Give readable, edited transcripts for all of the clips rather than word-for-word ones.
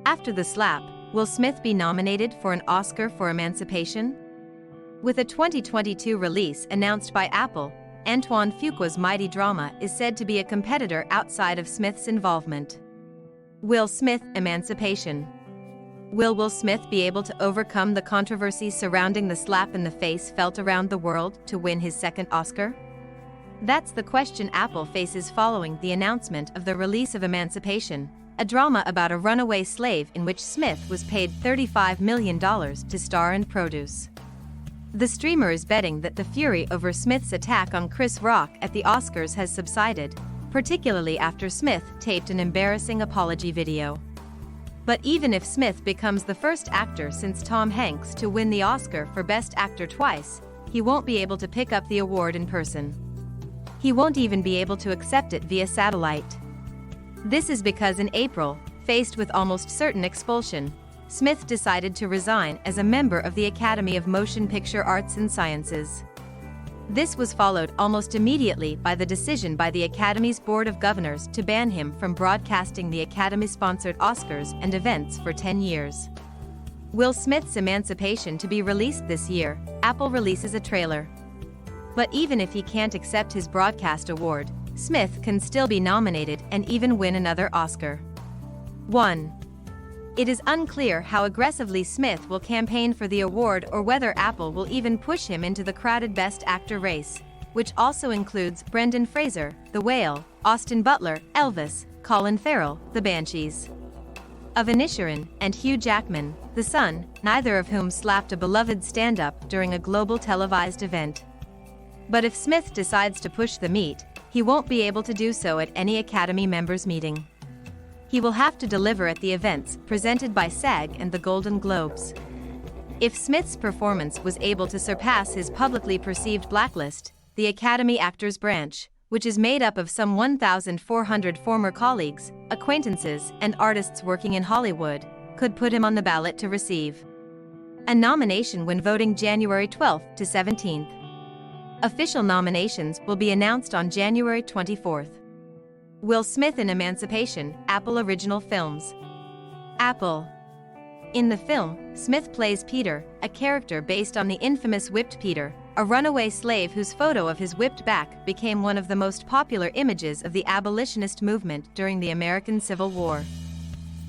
After the slap, will Smith be nominated for an Oscar for Emancipation? With a 2022 release announced by Apple, Antoine Fuqua's mighty drama is said to be a competitor outside of Smith's involvement. Will Smith Emancipation? Will Smith be able to overcome the controversy surrounding the slap in the face felt around the world to win his second Oscar? That's the question Apple faces following the announcement of the release of Emancipation, a drama about a runaway slave in which Smith was paid $35 million to star and produce. The streamer is betting that the fury over Smith's attack on Chris Rock at the Oscars has subsided, particularly after Smith taped an embarrassing apology video. But even if Smith becomes the first actor since Tom Hanks to win the Oscar for Best Actor twice, he won't be able to pick up the award in person. He won't even be able to accept it via satellite. This is because in April, faced with almost certain expulsion, Smith decided to resign as a member of the Academy of Motion Picture Arts and Sciences. This was followed almost immediately by the decision by the Academy's Board of Governors to ban him from broadcasting the Academy-sponsored Oscars and events for 10 years. Will Smith's Emancipation to be released this year? Apple releases a trailer. But even if he can't accept his broadcast award, Smith can still be nominated and even win another Oscar. 1. It is unclear how aggressively Smith will campaign for the award or whether Apple will even push him into the crowded Best Actor race, which also includes Brendan Fraser, The Whale, Austin Butler, Elvis, Colin Farrell, The Banshees of Inisherin, and Hugh Jackman, The Son, neither of whom slapped a beloved stand-up during a global televised event. But if Smith decides to push the meat, he won't be able to do so at any Academy members' meeting. He will have to deliver at the events presented by SAG and the Golden Globes. If Smith's performance was able to surpass his publicly perceived blacklist, the Academy Actors Branch, which is made up of some 1,400 former colleagues, acquaintances, and artists working in Hollywood, could put him on the ballot to receive a nomination when voting January 12th to 17th. Official nominations will be announced on January 24th. Will Smith in Emancipation, Apple Original Films. Apple. In the film, Smith plays Peter, a character based on the infamous Whipped Peter, a runaway slave whose photo of his whipped back became one of the most popular images of the abolitionist movement during the American Civil War.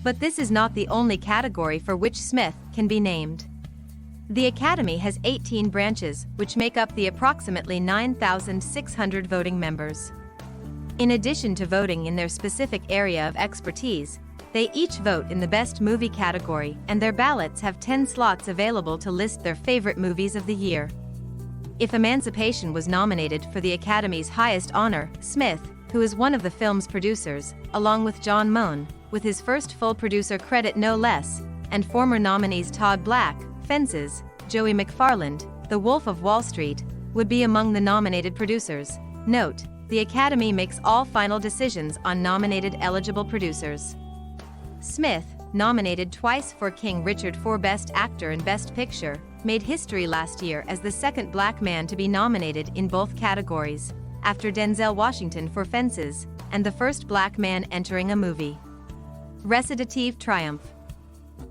But this is not the only category for which Smith can be named. The Academy has 18 branches, which make up the approximately 9,600 voting members. In addition to voting in their specific area of expertise, they each vote in the Best Movie category, and their ballots have 10 slots available to list their favorite movies of the year. If Emancipation was nominated for the Academy's highest honor, Smith, who is one of the film's producers, along with John Moen, with his first full producer credit no less, and former nominees Todd Black, Fences, Joey McFarland, The Wolf of Wall Street, would be among the nominated producers. Note: the Academy makes all final decisions on nominated eligible producers. Smith, nominated twice for King Richard for Best Actor and Best Picture, made history last year as the second black man to be nominated in both categories, after Denzel Washington for Fences, and the first black man entering a movie. Recitative triumph.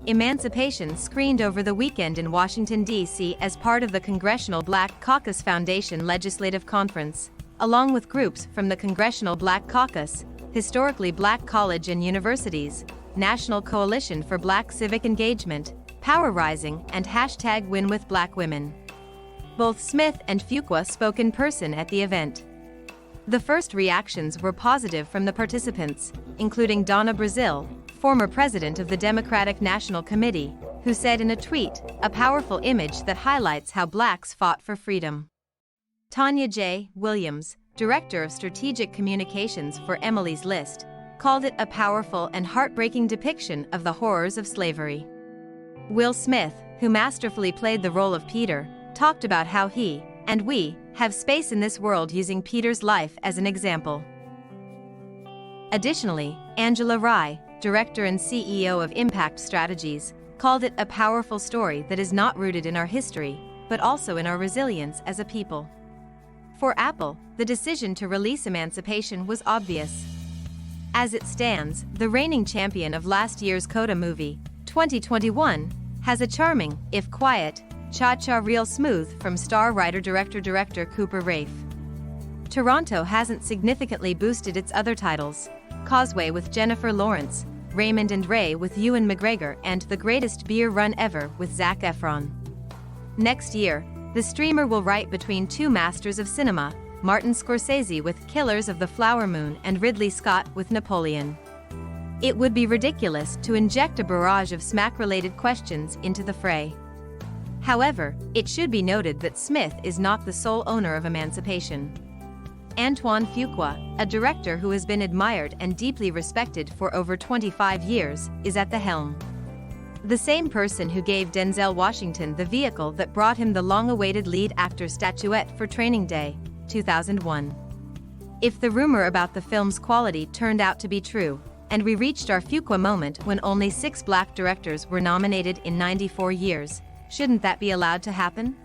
Emancipation screened over the weekend in Washington, D.C. as part of the Congressional Black Caucus Foundation Legislative Conference, along with groups from the Congressional Black Caucus, Historically Black College and Universities, National Coalition for Black Civic Engagement, Power Rising, and #WinWithBlackWomen. Both Smith and Fuqua spoke in person at the event. The first reactions were positive from the participants, including Donna Brazile, former president of the Democratic National Committee, who said in a tweet, "A powerful image that highlights how blacks fought for freedom." Tanya J. Williams, Director of Strategic Communications for Emily's List, called it a powerful and heartbreaking depiction of the horrors of slavery. Will Smith, who masterfully played the role of Peter, talked about how he, and we, have space in this world using Peter's life as an example. Additionally, Angela Rye, Director and CEO of Impact Strategies, called it a powerful story that is not rooted in our history, but also in our resilience as a people. For Apple, the decision to release Emancipation was obvious. As it stands, the reigning champion of last year's Coda movie, 2021, has a charming, if quiet, cha-cha real smooth from star writer-director Cooper Raiff. Toronto hasn't significantly boosted its other titles: Causeway with Jennifer Lawrence, Raymond and Ray with Ewan McGregor, and The Greatest Beer Run Ever with Zac Efron. Next year, the streamer will write between two masters of cinema, Martin Scorsese with Killers of the Flower Moon and Ridley Scott with Napoleon. It would be ridiculous to inject a barrage of smack-related questions into the fray. However, it should be noted that Smith is not the sole owner of Emancipation. Antoine Fuqua, a director who has been admired and deeply respected for over 25 years, is at the helm. The same person who gave Denzel Washington the vehicle that brought him the long-awaited lead actor statuette for Training Day, 2001. If the rumor about the film's quality turned out to be true, and we reached our Fuqua moment when only 6 black directors were nominated in 94 years, shouldn't that be allowed to happen?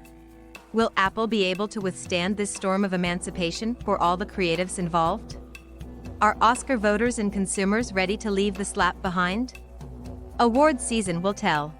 Will Apple be able to withstand this storm of emancipation for all the creatives involved? Are Oscar voters and consumers ready to leave the slap behind? Awards season will tell.